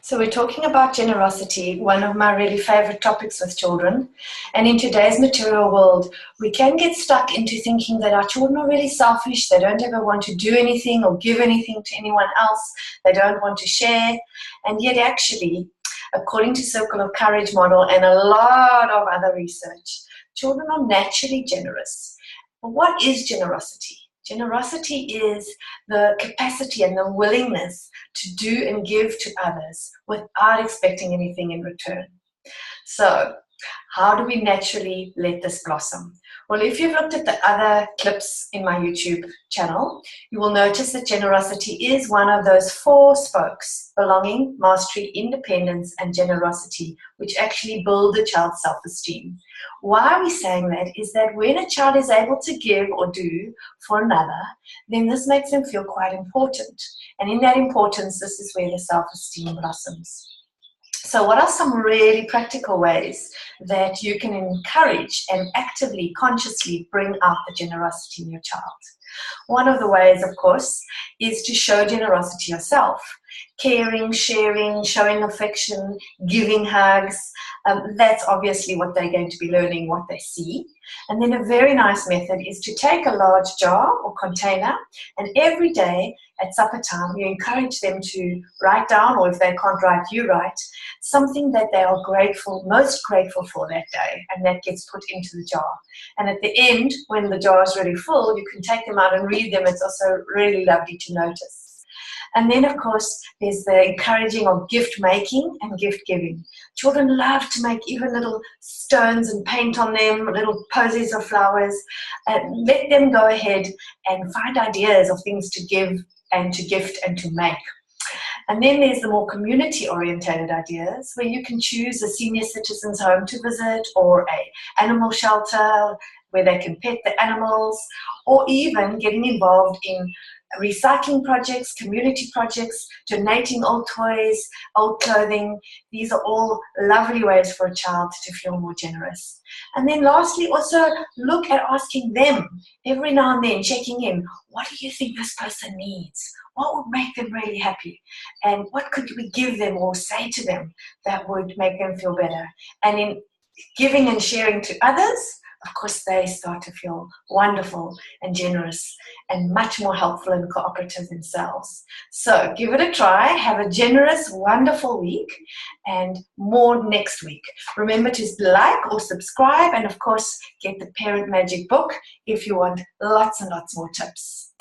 So we're talking about generosity, one of my really favorite topics with children. And in today's material world, we can get stuck into thinking that our children are really selfish. They don't ever want to do anything or give anything to anyone else. They don't want to share. And yet actually, according to Circle of Courage model and a lot of other research, children are naturally generous. But what is generosity? Generosity is the capacity and the willingness to do and give to others without expecting anything in return. So, how do we naturally let this blossom? Well, if you've looked at the other clips in my YouTube channel, you will notice that generosity is one of those 4 spokes: belonging, mastery, independence, and generosity, which actually build a child's self-esteem. Why are we saying that is that when a child is able to give or do for another, then this makes them feel quite important. And in that importance, this is where the self-esteem blossoms. So what are some really practical ways that you can encourage and actively, consciously bring out the generosity in your child? One of the ways, of course, is to show generosity yourself. Caring, sharing, showing affection, giving hugs. That's obviously what they're going to be learning, what they see. And then a very nice method is to take a large jar or container, and every day at supper time, you encourage them to write down, or if they can't write, you write, something that they are grateful, most grateful for that day, and that gets put into the jar. And at the end, when the jar is really full, you can take them out and read them. It's also really lovely to notice. And then, of course, there's the encouraging of gift making and gift giving. Children love to make even little stones and paint on them, little posies of flowers. Let them go ahead and find ideas of things to give and to gift and to make. And then there's the more community-orientated ideas, where you can choose a senior citizens' home to visit, or an animal shelter where they can pet the animals, or even getting involved in recycling projects, community projects, donating old toys, old clothing. These are all lovely ways for a child to feel more generous. And then lastly, also look at asking them every now and then, checking in. What do you think this person needs? What would make them really happy? And what could we give them or say to them that would make them feel better? And in giving and sharing to others, of course, they start to feel wonderful and generous and much more helpful and cooperative themselves. So give it a try. Have a generous, wonderful week, and more next week. Remember to like or subscribe, and of course, get the Parent Magic book if you want lots and lots more tips.